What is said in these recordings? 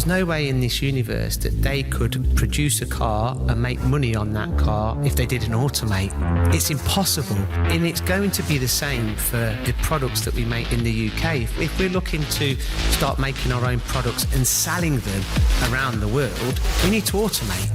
no way in this universe that they could produce a car and make money on that car if they didn't automate. It's impossible. And it's going to be the same for the products that we make in the UK. If we're looking to start making our own products and selling them around the world, we need to automate.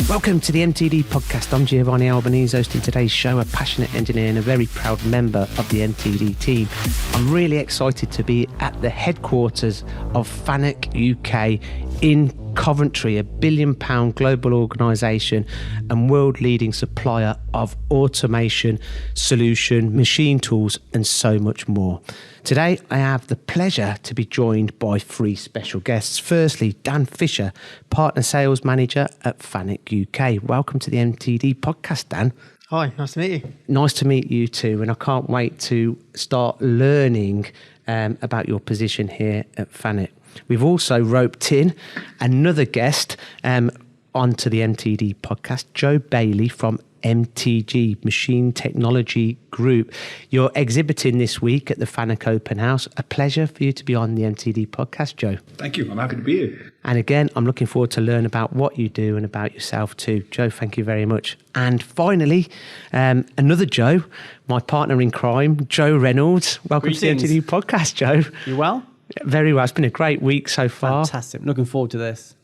Welcome to the MTD Podcast. I'm Giovanni Albanese, hosting today's show, a passionate engineer and a very proud member of the MTD team. I'm really excited to be at the headquarters of Fanuc UK in Coventry, a £1 billion global organisation and world-leading supplier of automation, solution, machine tools and so much more. Today, I have the pleasure to be joined by three special guests. Firstly, Dan Fisher, Partner Sales Manager at Fanuc UK. Welcome to the MTD Podcast, Dan. Hi, nice to meet you. Nice to meet you too, and I can't wait to start learning about your position here at Fanuc. We've also roped in another guest onto the MTD Podcast, Joe Bailey from MTG, Machine Technology Group. You're exhibiting this week at the Fanuc Open House. A pleasure for you to be on the MTD Podcast, Joe. Thank you. I'm happy to be here. And again, I'm looking forward to learn about what you do and about yourself too. Joe, thank you very much. And finally, another Joe, my partner in crime, Joe Reynolds. Welcome Greetings. to the MTD Podcast, Joe. You well? Very well. It's been a great week so far. Fantastic. I'm looking forward to this.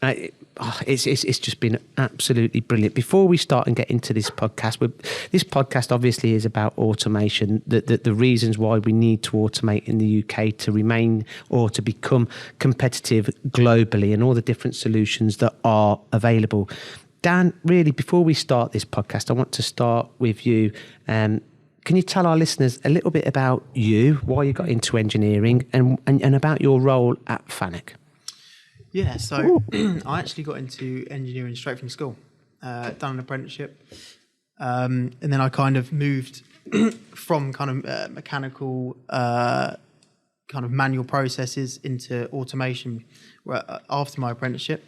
It's just been absolutely brilliant. Before we start and get into this podcast, this podcast obviously is about automation, the reasons why we need to automate in the UK to remain or to become competitive globally and all the different solutions that are available. Dan, really, before we start this podcast, I want to start with you. Can you tell our listeners a little bit about you, why you got into engineering and about your role at Fanuc? Yeah, so I actually got into engineering straight from school, done an apprenticeship, and then I kind of moved from kind of mechanical, kind of manual processes into automation after my apprenticeship.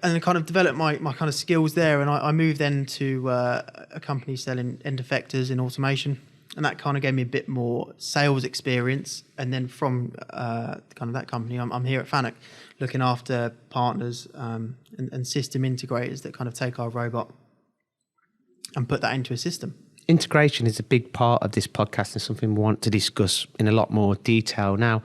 And I kind of developed my kind of skills there, and I moved then to a company selling end effectors in automation, and that kind of gave me a bit more sales experience. And then from kind of that company, I'm here at Fanuc, looking after partners and system integrators that kind of take our robot and put that into a system. Integration is a big part of this podcast and something we want to discuss in a lot more detail now.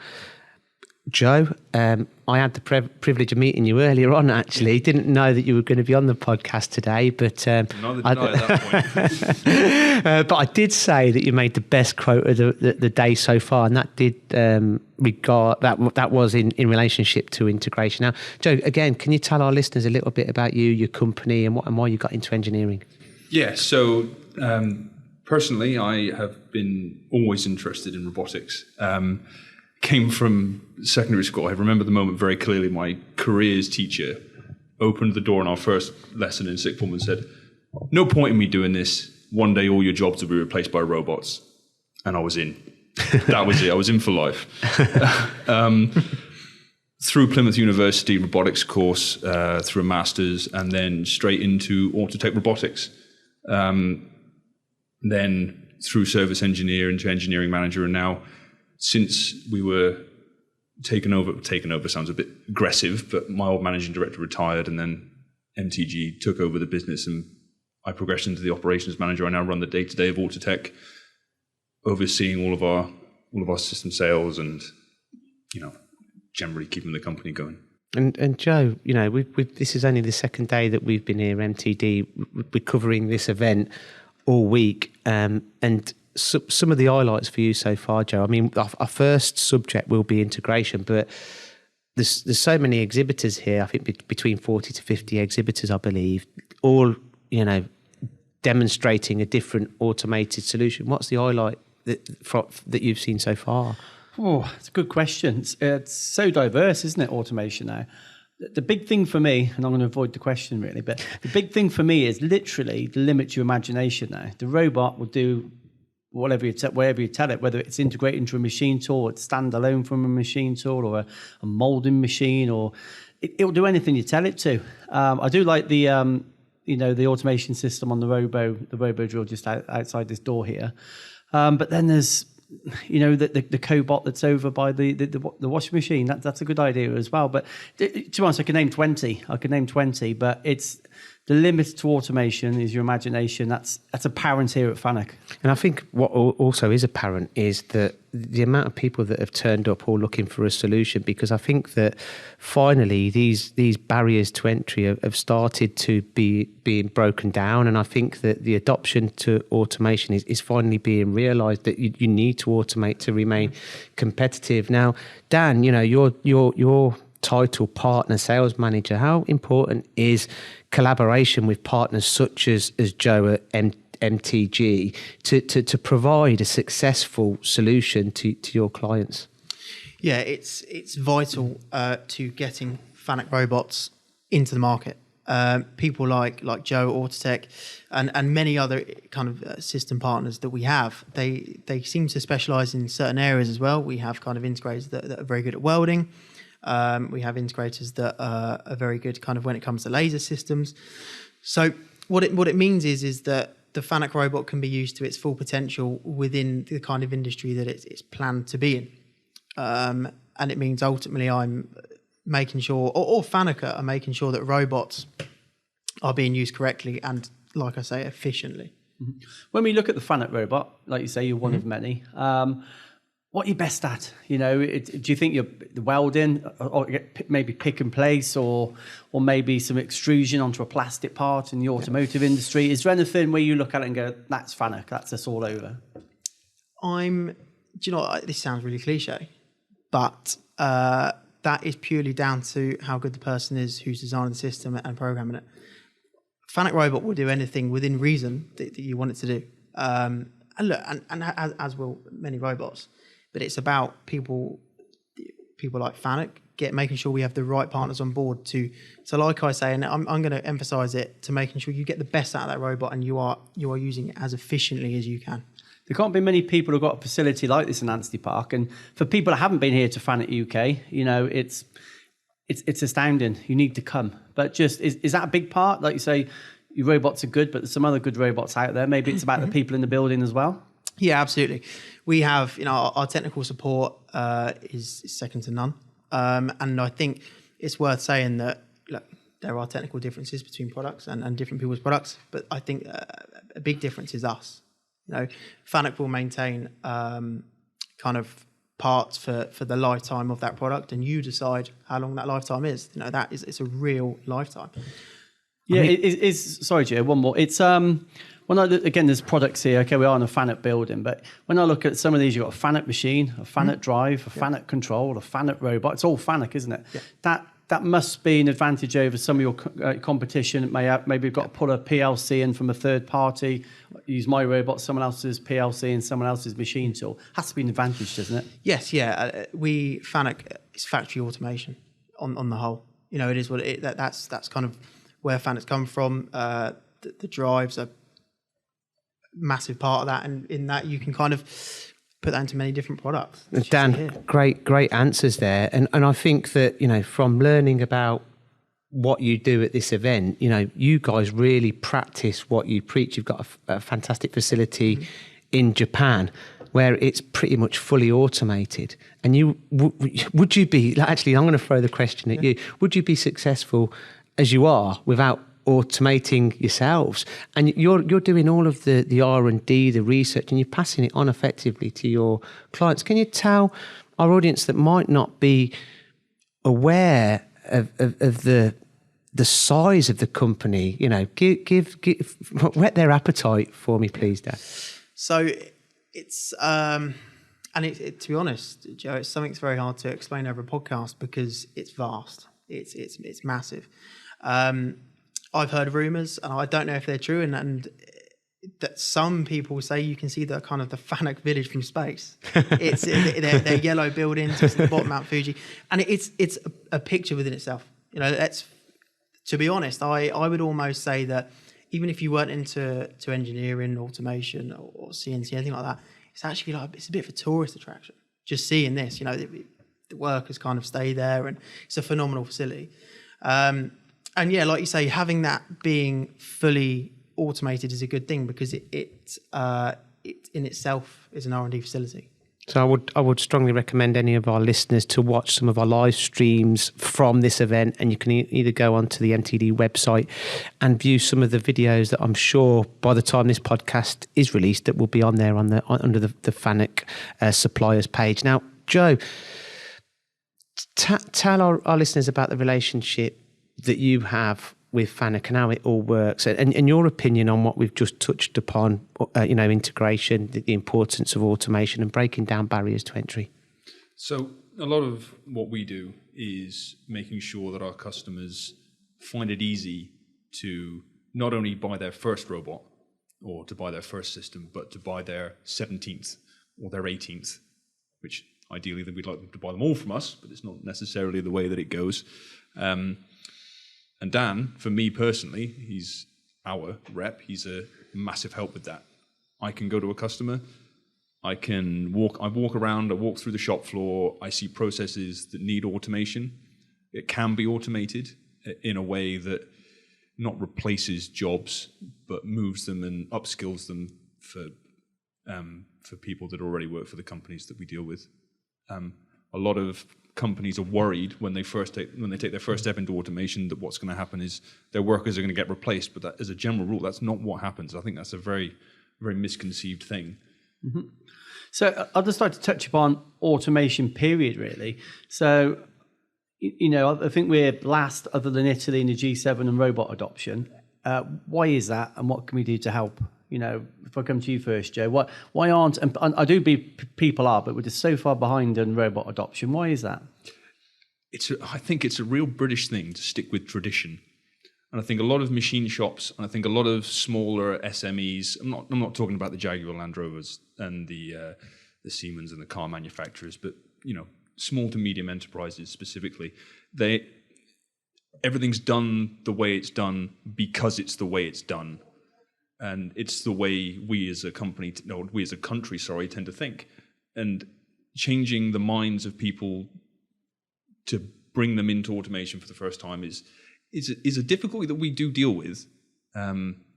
Joe, I had the privilege of meeting you earlier on, actually. Didn't know that you were going to be on the podcast today, but... Neither did I at that point. but I did say that you made the best quote of the day so far, and that did that was in relationship to integration. Now, Joe, again, can you tell our listeners a little bit about you, your company, and why you got into engineering? Yeah, so personally, I have been always interested in robotics. Came from secondary school. I remember the moment very clearly. My careers teacher opened the door in our first lesson in sixth form and said, "No point in me doing this. One day all your jobs will be replaced by robots." And I was in. That was it. I was in for life. Through Plymouth University robotics course, through a master's, and then straight into Autotech robotics. Then through service engineer into engineering manager, and now since we were taken over sounds a bit aggressive, but my old managing director retired and then MTG took over the business and I progressed into the operations manager. I now run the day-to-day of Autotech, overseeing all of our system sales and, generally keeping the company going. And Joe, this is only the second day that we've been here, MTD. We're covering this event all week, and some of the highlights for you so far, Joe. I mean, our first subject will be integration, but there's so many exhibitors here. I think between 40 to 50 exhibitors, I believe, all demonstrating a different automated solution. What's the highlight that you've seen so far? Oh, it's a good question. It's so diverse, isn't it, automation now? The big thing for me, and I'm going to avoid the question really, but the big thing for me is literally the limit to your imagination now. The robot will do whatever you tell it, whether it's integrated into a machine tool, it's standalone from a machine tool, or a molding machine, or it'll do anything you tell it to. I do like the automation system on the robo drill just outside this door here. But then there's the cobot that's over by the washing machine. That's a good idea as well. But to be honest, I could name 20, but it's the limit to automation is your imagination. That's apparent here at Fanuc. And I think what also is apparent is that the amount of people that have turned up all looking for a solution, because I think that finally these barriers to entry have started to be being broken down. And I think that the adoption to automation is finally being realised that you need to automate to remain competitive. Now, Dan, your title, partner sales manager, how important is collaboration with partners such as Joe at MTG to provide a successful solution to your clients? Yeah, it's vital to getting Fanuc robots into the market. People like Joe, Autotech, and many other kind of system partners that we have, they seem to specialise in certain areas as well. We have kind of integrators that are very good at welding. We have integrators that are very good kind of when it comes to laser systems. So what it means is that the Fanuc robot can be used to its full potential within the kind of industry that it's planned to be in. And it means ultimately I'm making sure, or Fanuc are making sure that robots are being used correctly and, like I say, efficiently. When we look at the Fanuc robot, like you say, you're one of many. What are you best at? Do you think you're welding, or maybe pick and place, or maybe some extrusion onto a plastic part in the automotive industry? Is there anything where you look at it and go, that's Fanuc, that's us all over? This sounds really cliche, but that is purely down to how good the person is who's designing the system and programming it. Fanuc robot will do anything within reason that you want it to do. And look, and as will many robots. But it's about people like Fanuc making sure we have the right partners on board to like I say, and I'm going to emphasise it, to making sure you get the best out of that robot and you are using it as efficiently as you can. There can't be many people who've got a facility like this in Anstey Park, and for people that haven't been here to Fanuc UK, it's astounding. You need to come. But just is that a big part? Like you say, your robots are good, but there's some other good robots out there. Maybe it's about the people in the building as well. Yeah, absolutely. We have, our technical support is second to none. And I think it's worth saying that, look, there are technical differences between products and different people's products, but I think a big difference is us. Fanuc will maintain kind of parts for the lifetime of that product, and you decide how long that lifetime is. It's a real lifetime. Yeah, sorry, Gio, one more. It's again, there's products here. Okay, we are in a Fanuc building, but when I look at some of these, you've got a Fanuc machine, a Fanuc drive, a Fanuc control, a Fanuc robot. It's all Fanuc, isn't it? Yeah. That must be an advantage over some of your competition. Maybe you've got to pull a PLC in from a third party, use my robot, someone else's PLC and someone else's machine tool. Has to be an advantage, doesn't it? Yes, yeah. Fanuc is factory automation on the whole. It is what that's kind of where Fanuc's come from. The drives are massive part of that, and in that you can kind of put that into many different products. Dan, great answers there, and I think that from learning about what you do at this event, you guys really practice what you preach. You've got a fantastic facility in Japan where it's pretty much fully automated, and would you be actually? I'm going to throw the question at you. Would you be successful as you are without automating yourselves? And you're doing all of the R&D, the research, and you're passing it on effectively to your clients. Can you tell our audience that might not be aware of the size of the company, give whet their appetite for me, please, Dan? So it's to be honest, Joe, it's something that's very hard to explain over a podcast because it's vast. It's massive. I've heard rumours, and I don't know if they're true, and that some people say you can see the kind of the Fanuc village from space. They're yellow buildings, it's at the bottom of Mount Fuji, and it's a picture within itself. That's, to be honest, I would almost say that even if you weren't into engineering, automation, or CNC, anything like that, it's actually it's a bit of a tourist attraction. Just seeing this, the workers kind of stay there, and it's a phenomenal facility. And yeah, like you say, having that being fully automated is a good thing because it in itself is an R&D facility. So I would strongly recommend any of our listeners to watch some of our live streams from this event, and you can either go onto the MTD website and view some of the videos that I'm sure by the time this podcast is released that will be on there under the Fanuc suppliers page. Now, Joe, tell our listeners about the relationship that you have with Fanuc and how it all works, and your opinion on what we've just touched upon, integration, the importance of automation and breaking down barriers to entry. So a lot of what we do is making sure that our customers find it easy to not only buy their first robot or to buy their first system, but to buy their 17th or their 18th, which ideally we'd like them to buy them all from us, but it's not necessarily the way that it goes. And Dan, for me personally, he's our rep. He's a massive help with that. I can go to a customer, I walk around, I walk through the shop floor, I see processes that need automation. It can be automated in a way that not replaces jobs, but moves them and upskills them for people that already work for the companies that we deal with. A lot of companies are worried when they take their first step into automation that what's going to happen is their workers are going to get replaced. But that, as a general rule, that's not what happens. I think that's a very, very misconceived thing. Mm-hmm. So I'd just like to touch upon automation period, really. So, I think we're last, other than Italy, in the G7 and robot adoption. Why is that, and what can we do to help? If I come to you first, Joe, why aren't, and I do believe people are, but we're just so far behind in robot adoption. Why is that? I think it's a real British thing to stick with tradition. And I think a lot of machine shops, and I think a lot of smaller SMEs, I'm not talking about the Jaguar Land Rovers and the Siemens and the car manufacturers, but, small to medium enterprises specifically, everything's done the way it's done because it's the way it's done. And it's the way we as a country, tend to think. And changing the minds of people to bring them into automation for the first time is a difficulty that we do deal with.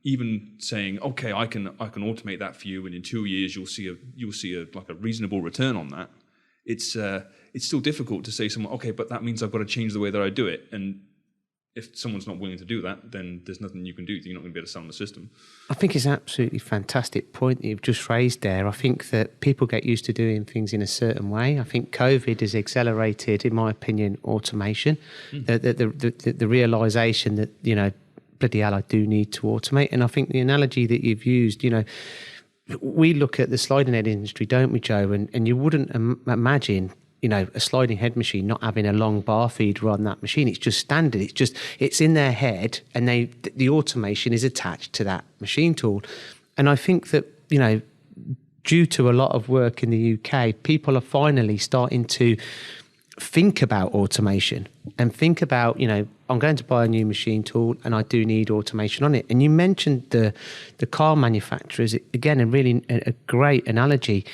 Even saying, okay, I can automate that for you, and in 2 years you'll see a reasonable return on that. It's still difficult to say to someone, okay, but that means I've got to change the way that I do it. And if someone's not willing to do that, then there's nothing you can do. You're not going to be able to sell them the system. I think it's an absolutely fantastic point that you've just raised there. I think that people get used to doing things in a certain way. I think COVID has accelerated, in my opinion, automation. The realisation that, bloody hell, I do need to automate. And I think the analogy that you've used, we look at the sliding head industry, don't we, Joe? And you wouldn't imagine a sliding head machine not having a long bar feeder on that machine. It's just standard. It's in their head, and the automation is attached to that machine tool. And I think that, due to a lot of work in the UK, people are finally starting to think about automation and think about, I'm going to buy a new machine tool and I do need automation on it. And you mentioned the car manufacturers, again, a great analogy.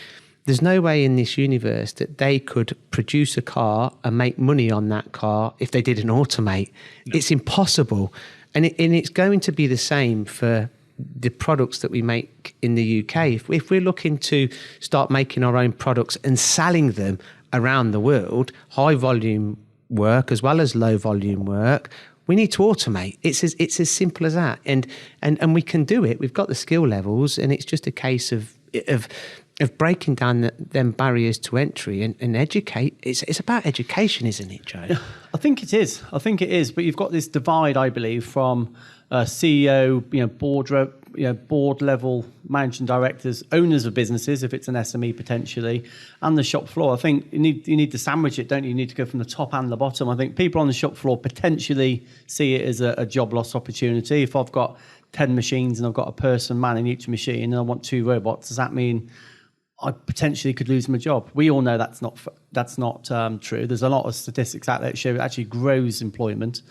There's no way in this universe that they could produce a car and make money on that car if they didn't automate. No. It's impossible. And it's going to be the same for the products that we make in the UK. If we're looking to start making our own products and selling them around the world, high volume work as well as low volume work, we need to automate. It's as simple as that. And we can do it. We've got the skill levels, and it's just a case of breaking down them barriers to entry and educate. It's about education, isn't it, Joe? I think it is. But you've got this divide, I believe, from CEO, board level managing directors, owners of businesses, if it's an SME potentially, and the shop floor. I think you need to sandwich it, don't you? You need to go from the top and the bottom. I think people on the shop floor potentially see it as a job loss opportunity. If I've got 10 machines and I've got a person manning each machine and I want 2 robots, does that mean I potentially could lose my job? We all know that's not that's not true. There's a lot of statistics out there that show it actually grows employment.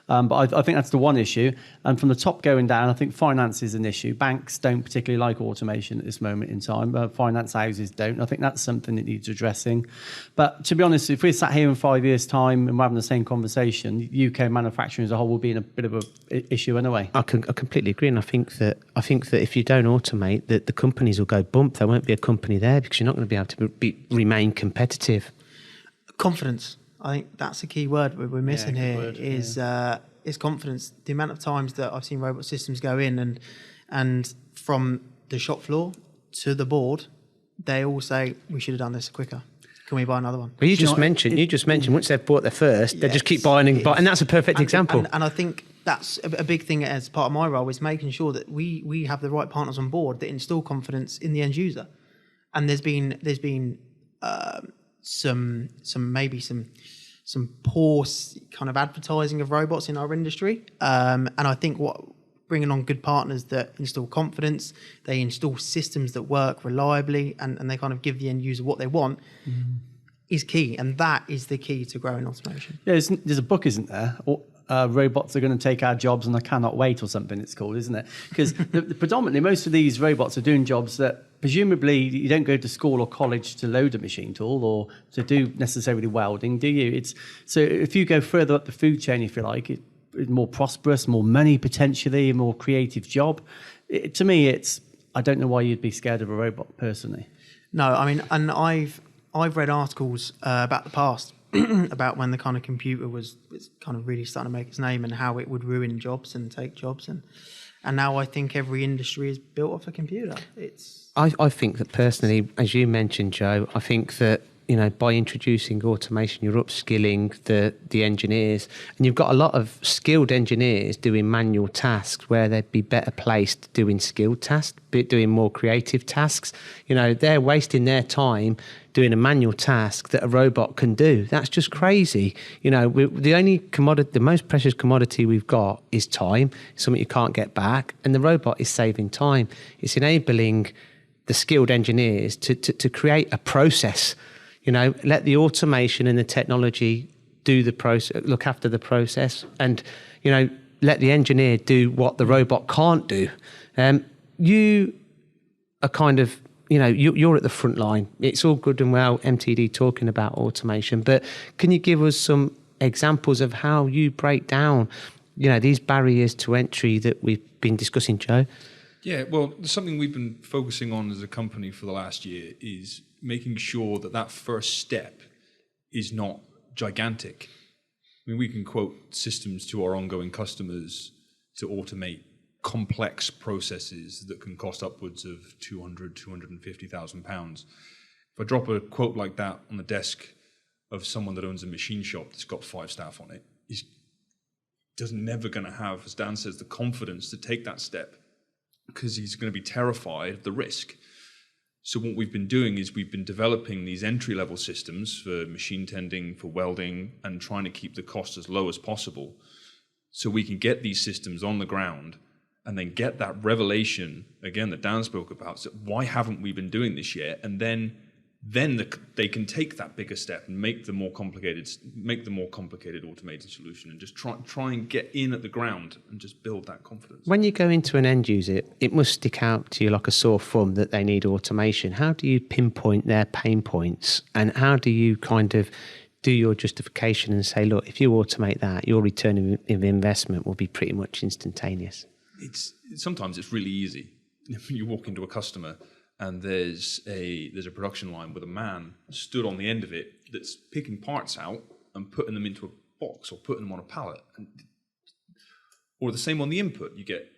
But I think that's the one issue. And from the top going down, I think finance is an issue. Banks don't particularly like automation at this moment in time. Finance houses don't. I think that's something that needs addressing. But to be honest, if we're sat here in 5 years' time and we're having the same conversation, UK manufacturing as a whole will be in a bit of an issue anyway. I completely agree, and I think that if you don't automate, that the companies will go bump. There won't be a company there because you're not going to be able to remain competitive. Confidence. I think that's a key word we're missing here. Is confidence. The amount of times that I've seen robot systems go in and from the shop floor to the board, they all say we should have done this quicker. Can we buy another one? Well, you just mentioned once they've bought their first, they just keep buying and buying, and that's a perfect example. And I think that's a big thing as part of my role is making sure that we have the right partners on board that instill confidence in the end user. And there's been some poor kind of advertising of robots in our industry, and I think bringing on good partners that instill confidence, they install systems that work reliably, and they kind of give the end user what they want, is key, and that is the key to growing automation. Yeah, there's a book, isn't there? Robots are going to take our jobs and I cannot wait, or something it's called, isn't it? Because predominantly most of these robots are doing jobs that presumably you don't go to school or college to load a machine tool or to do necessarily welding, do you? So if you go further up the food chain, if you like, it's more prosperous, more money potentially, a more creative job. To me, I don't know why you'd be scared of a robot personally. No, I mean, and I've read articles about the past, about when the kind of computer was kind of really starting to make its name and how it would ruin jobs and take jobs. And now I think every industry is built off a computer. I think that personally, as you mentioned, Joe, I think that, by introducing automation, you're upskilling the engineers, and you've got a lot of skilled engineers doing manual tasks where they'd be better placed doing skilled tasks, doing more creative tasks. They're wasting their time doing a manual task that a robot can do. That's just crazy. The most precious commodity we've got is time, something you can't get back, and the robot is saving time. It's enabling the skilled engineers to create a process. Let the automation and the technology do the process, look after the process, and let the engineer do what the robot can't do. You are kind of, you're at the front line. It's all good and well, MTD talking about automation, but can you give us some examples of how you break down, these barriers to entry that we've been discussing, Joe? Yeah, well, something we've been focusing on as a company for the last year is making sure that first step is not gigantic. I mean, we can quote systems to our ongoing customers to automate complex processes that can cost upwards of £250,000. If I drop a quote like that on the desk of someone that owns a machine shop that's got 5 staff on it, he's never going to have, as Dan says, the confidence to take that step, because he's going to be terrified of the risk. So what we've been doing is we've been developing these entry-level systems for machine tending, for welding, and trying to keep the cost as low as possible so we can get these systems on the ground and then get that revelation, again, that Dan spoke about. So why haven't we been doing this yet? And then they can take that bigger step and make the more complicated automated solution, and just try and get in at the ground and just build that confidence. When you go into an end user, it must stick out to you like a sore thumb that they need automation. How do you pinpoint their pain points, and how do you kind of do your justification and say, look, if you automate that, your return of investment will be pretty much instantaneous? Sometimes it's really easy. You walk into a customer and there's a production line with a man stood on the end of it that's picking parts out and putting them into a box or putting them on a pallet. Or the same on the input. You get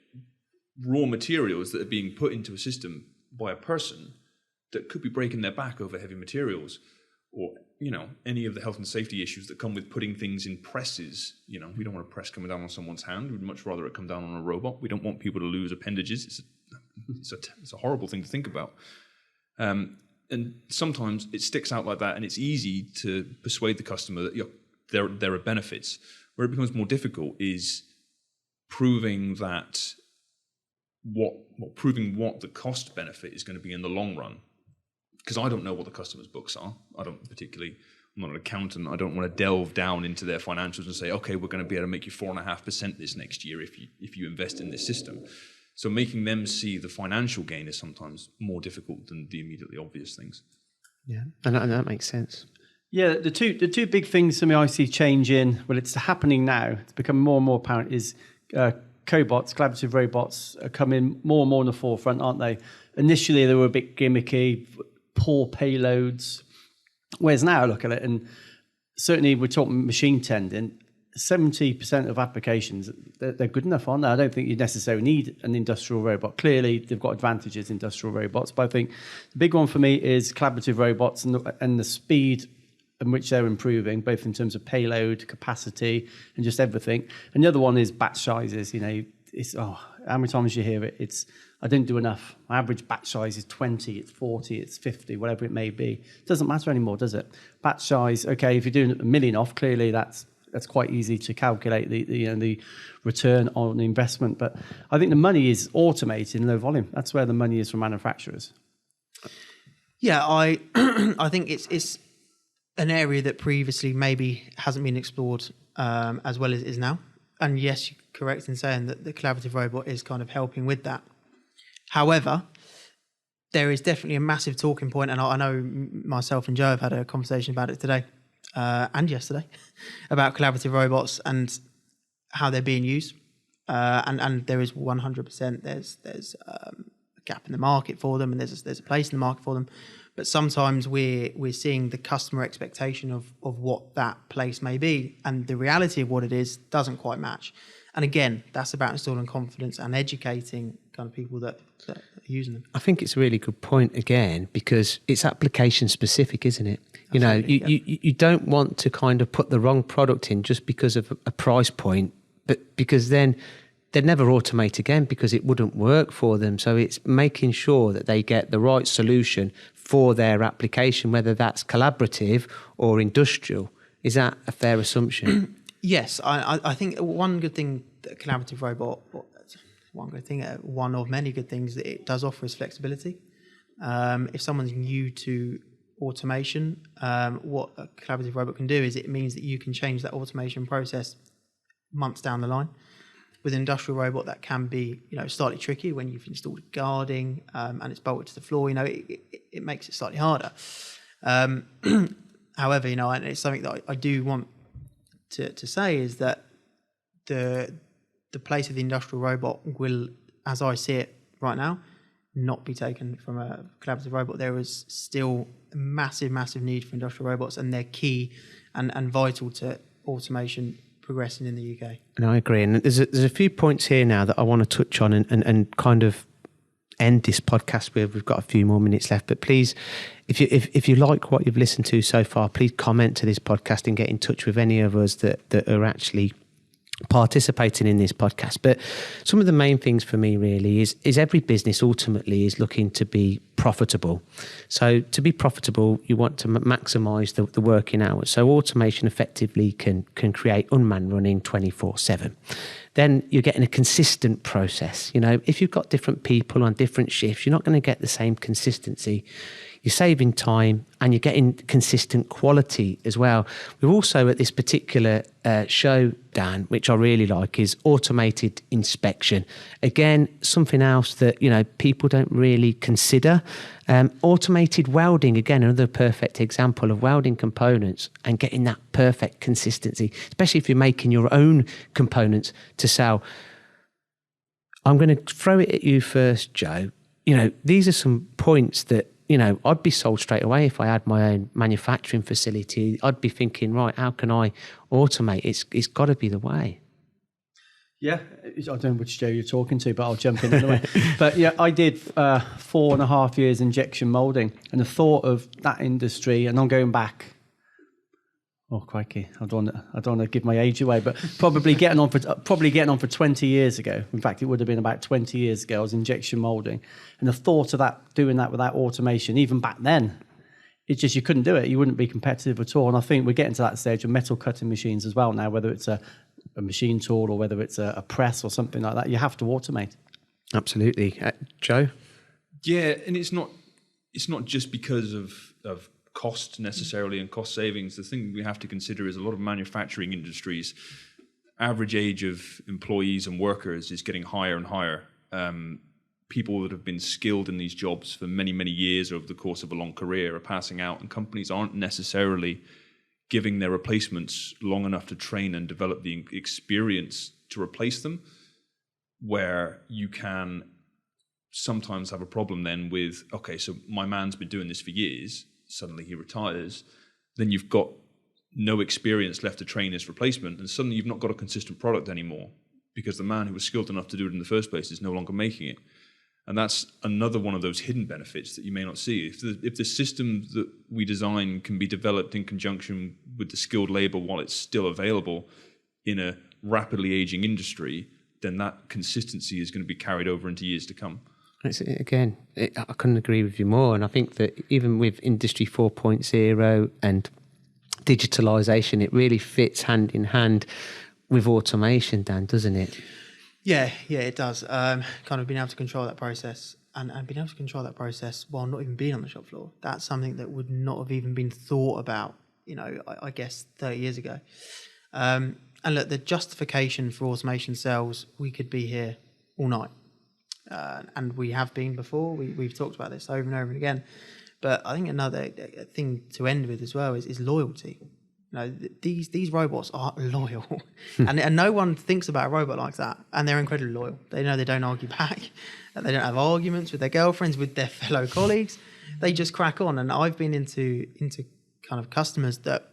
raw materials that are being put into a system by a person that could be breaking their back over heavy materials, or any of the health and safety issues that come with putting things in presses. We don't want a press coming down on someone's hand. We'd much rather it come down on a robot. We don't want people to lose appendages. It's a horrible thing to think about. And sometimes it sticks out like that, and it's easy to persuade the customer that there are benefits. Where it becomes more difficult is proving what the cost benefit is going to be in the long run. because I don't know what the customer's books are. I'm not an accountant. I don't want to delve down into their financials and say, okay, we're going to be able to make you 4.5% this next year if you invest in this system. So making them see the financial gain is sometimes more difficult than the immediately obvious things. Yeah, and that makes sense. Yeah, the two big things for me I see changing, well, it's happening now, it's becoming more and more apparent, is cobots, collaborative robots, are coming more and more in the forefront, aren't they? Initially, they were a bit gimmicky, poor payloads, whereas now I look at it, and certainly we're talking machine tending, 70% of applications, they're good enough, aren't they? I don't think you necessarily need an industrial robot. Clearly, they've got advantages, industrial robots, but I think the big one for me is collaborative robots and the speed in which they're improving, both in terms of payload, capacity, and just everything. And the other one is batch sizes. It's how many times you hear it? It's, I didn't do enough. My average batch size is 20, it's 40, it's 50, whatever it may be. It doesn't matter anymore, does it? Batch size, okay, if you're doing 1 million off, clearly that's quite easy to calculate the return on the investment. But I think the money is automated in low volume. That's where the money is for manufacturers. Yeah, I think it's an area that previously maybe hasn't been explored as well as it is now. And yes, you're correct in saying that the collaborative robot is kind of helping with that. However, there is definitely a massive talking point, and I know myself and Joe have had a conversation about it today and yesterday about collaborative robots and how they're being used. And there is 100%, there's a gap in the market for them, and there's a place in the market for them. But sometimes we're seeing the customer expectation of what that place may be, and the reality of what it is doesn't quite match. And again, that's about installing confidence and educating kind of people that are using them. I think it's a really good point again, because it's application specific, isn't it? You don't want to kind of put the wrong product in just because of a price point, but because then they'd never automate again because it wouldn't work for them. So it's making sure that they get the right solution for their application, whether that's collaborative or industrial. Is that a fair assumption? Yes, I think one good thing that a collaborative robot, one of many good things that it does offer is flexibility. If someone's new to automation, what a collaborative robot can do is it means that you can change that automation process months down the line. With an industrial robot, that can be slightly tricky when you've installed guarding and it's bolted to the floor. It makes it slightly harder. However, and it's something that I do want to say is that the place of the industrial robot will, as I see it right now, not be taken from a collaborative robot. There is still a massive need for industrial robots, and they're key and vital to automation progressing in the UK. And I agree. And there's a few points here now that I want to touch on and kind of end this podcast with. We've got a few more minutes left, but please, if you like what you've listened to so far, please comment to this podcast and get in touch with any of us that are actually participating in this podcast. But some of the main things for me really is every business ultimately is looking to be profitable. So to be profitable, you want to maximize the working hours. So automation effectively can create unmanned running 24/7. Then you're getting a consistent process. If you've got different people on different shifts, you're not going to get the same consistency. You're saving time and you're getting consistent quality as well. We're also at this particular show, Dan, which I really like, is automated inspection. Again, something else that, people don't really consider. Automated welding, again, another perfect example of welding components and getting that perfect consistency, especially if you're making your own components to sell. I'm going to throw it at you first, Joe. These are some points that, I'd be sold straight away if I had my own manufacturing facility. I'd be thinking, right, how can I automate? It's got to be the way. Yeah, I don't know which Joe you're talking to, but I'll jump in anyway. But yeah, I did 4.5 years injection molding, and the thought of that industry, and I'm going back. Oh crikey! I don't want to give my age away, but probably getting on for 20 years ago. In fact, it would have been about 20 years ago. I was injection molding, and the thought of doing that without automation, even back then, it's just you couldn't do it. You wouldn't be competitive at all. And I think we're getting to that stage of metal cutting machines as well now. Whether it's a machine tool or whether it's a press or something like that, you have to automate. Absolutely, Joe. Yeah, and it's not it's not just because of cost necessarily and cost savings. The thing we have to consider is a lot of manufacturing industries, average age of employees and workers is getting higher and higher. People that have been skilled in these jobs for many, many years over the course of a long career are passing out, and companies aren't necessarily giving their replacements long enough to train and develop the experience to replace them, where you can sometimes have a problem then with, okay, so my man's been doing this for years, suddenly he retires, then you've got no experience left to train his replacement, and suddenly you've not got a consistent product anymore because the man who was skilled enough to do it in the first place is no longer making it. And that's another one of those hidden benefits that you may not see. If the system that we design can be developed in conjunction with the skilled labor while it's still available in a rapidly aging industry, then that consistency is going to be carried over into years to come. I couldn't agree with you more. And I think that even with Industry 4.0 and digitalisation, it really fits hand in hand with automation, Dan, doesn't it? Yeah, it does. Kind of being able to control that process and being able to control that process while not even being on the shop floor. That's something that would not have even been thought about, I guess 30 years ago. And look, the justification for automation sales, we could be here all night. And we have been before. We've talked about this over and over and again. But I think another thing to end with as well is loyalty. These robots are loyal, and no one thinks about a robot like that. And they're incredibly loyal. They know they don't argue back. They don't have arguments with their girlfriends, with their fellow colleagues. They just crack on. And I've been into kind of customers that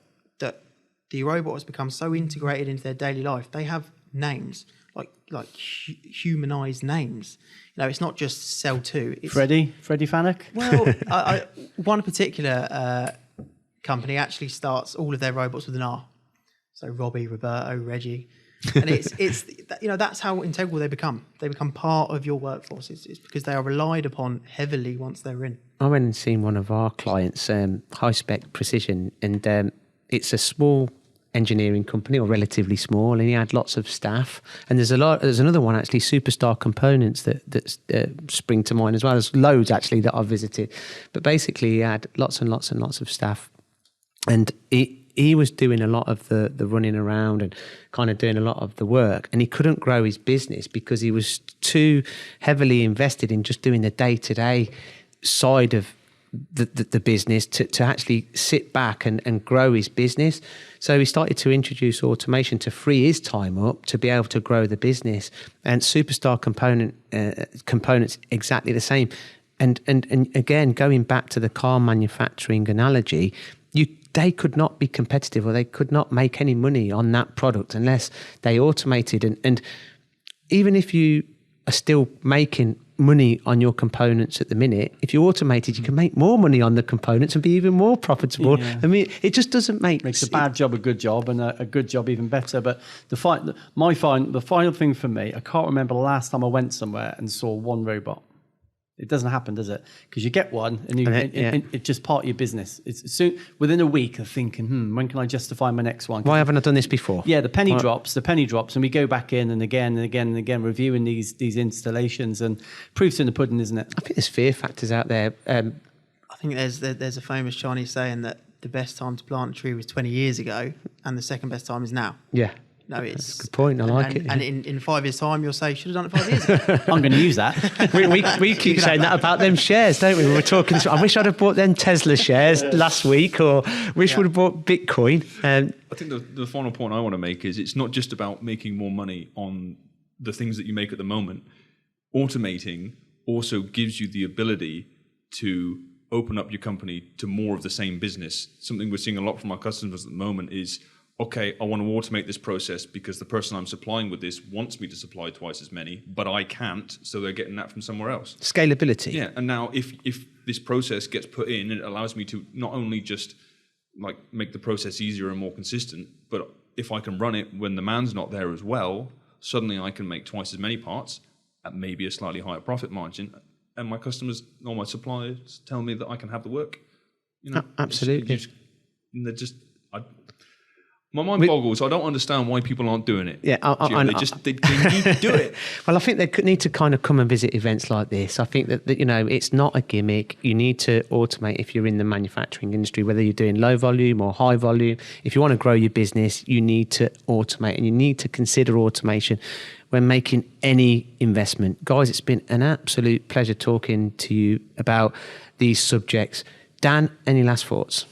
the robot has become so integrated into their daily life. They have names like humanized names. It's not just Cell 2. It's Freddie Fanuc. Well, one particular company actually starts all of their robots with an R. So Robbie, Roberto, Reggie. And it's that's how integral they become. They become part of your workforce. It's because they are relied upon heavily once they're in. I went and seen one of our clients, High Spec Precision, and it's a small engineering company, or relatively small, and he had lots of staff. And there's another one actually, Superstar Components, that spring to mind as well. There's loads actually that I've visited, but basically he had lots and lots and lots of staff, and he was doing a lot of the running around and kind of doing a lot of the work, and he couldn't grow his business because he was too heavily invested in just doing the day-to-day side of the business to actually sit back and grow his business. So he started to introduce automation to free his time up to be able to grow the business. And Superstar components exactly the same. And again, going back to the car manufacturing analogy, they could not be competitive, or they could not make any money on that product unless they automated. And even if you are still making money on your components at the minute, if you automated, you can make more money on the components and be even more profitable. Yeah. I mean, it just doesn't makes a bad job a good job, and a good job even better. But the final thing for me, I can't remember the last time I went somewhere and saw one robot. It doesn't happen, does it? Because you get one, and it's just part of your business. It's soon within a week of thinking, when can I justify my next one? Why haven't I done this before? Yeah, the penny drops, and we go back in and again and again and again reviewing these installations, and proof's in the pudding, isn't it? I think there's fear factors out there. I think there's a famous Chinese saying that the best time to plant a tree was 20 years ago, and the second best time is now. Yeah. No, that's a good point. I like it. And in 5 years' time, you'll say, should have done it 5 years ago. I'm going to use that. we keep saying that about them shares, don't we? We were talking. I wish I'd have bought them Tesla shares last week, or wish would have bought Bitcoin. I think the final point I want to make is it's not just about making more money on the things that you make at the moment. Automating also gives you the ability to open up your company to more of the same business. Something we're seeing a lot from our customers at the moment is, okay, I want to automate this process because the person I'm supplying with this wants me to supply twice as many, but I can't, so they're getting that from somewhere else. Scalability. Yeah, and now if this process gets put in, it allows me to not only just make the process easier and more consistent, but if I can run it when the man's not there as well, suddenly I can make twice as many parts at maybe a slightly higher profit margin, and my customers or my suppliers tell me that I can have the work. Absolutely. They're just... My mind boggles. I don't understand why people aren't doing it. Yeah, They need to do it. Well, I think they could need to kind of come and visit events like this. I think that it's not a gimmick. You need to automate if you're in the manufacturing industry, whether you're doing low volume or high volume. If you want to grow your business, you need to automate, and you need to consider automation when making any investment. Guys, it's been an absolute pleasure talking to you about these subjects. Dan, any last thoughts?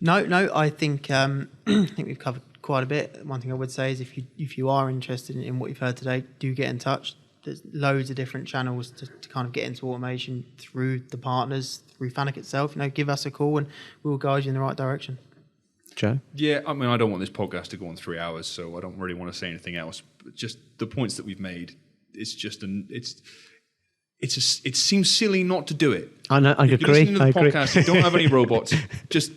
No. I think we've covered quite a bit. One thing I would say is if you are interested in what you've heard today, do get in touch. There's loads of different channels to kind of get into automation through the partners, through Fanuc itself. Give us a call and we'll guide you in the right direction. Joe? Yeah, I mean, I don't want this podcast to go on 3 hours, so I don't really want to say anything else. But just the points that we've made, it seems silly not to do it. I know, I agree. If you're listening to the podcast, you don't have any robots, just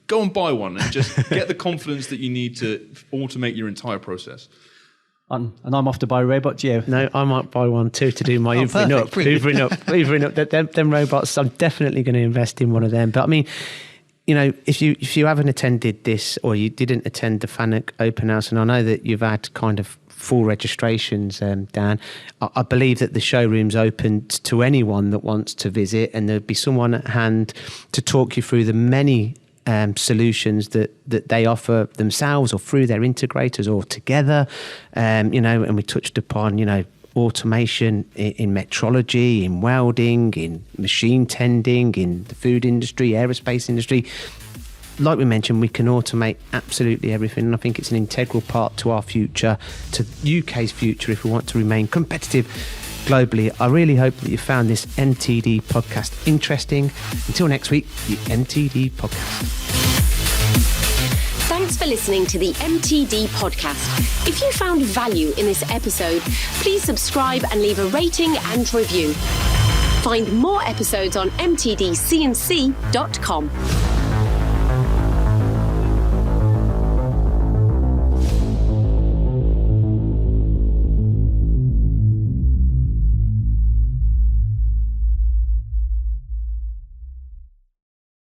go and buy one and just get the confidence that you need to automate your entire process. And I'm off to buy a robot, Gio. No, I might buy one too to do my hoovering up. Them robots, I'm definitely going to invest in one of them. But I mean, if you haven't attended this or you didn't attend the Fanuc open house, and I know that you've had kind of full registrations, Dan, I believe that the showroom's open to anyone that wants to visit, and there'll be someone at hand to talk you through the many solutions that they offer themselves or through their integrators or together. And we touched upon, automation in metrology, in welding, in machine tending, in the food industry, aerospace industry. Like we mentioned, we can automate absolutely everything, and I think it's an integral part to our future, to UK's future, if we want to remain competitive globally. I really hope that you found this MTD podcast interesting. Until next week, the MTD Podcast. Thanks for listening to the MTD Podcast. If you found value in this episode, please subscribe and leave a rating and review. Find more episodes on mtdcnc.com.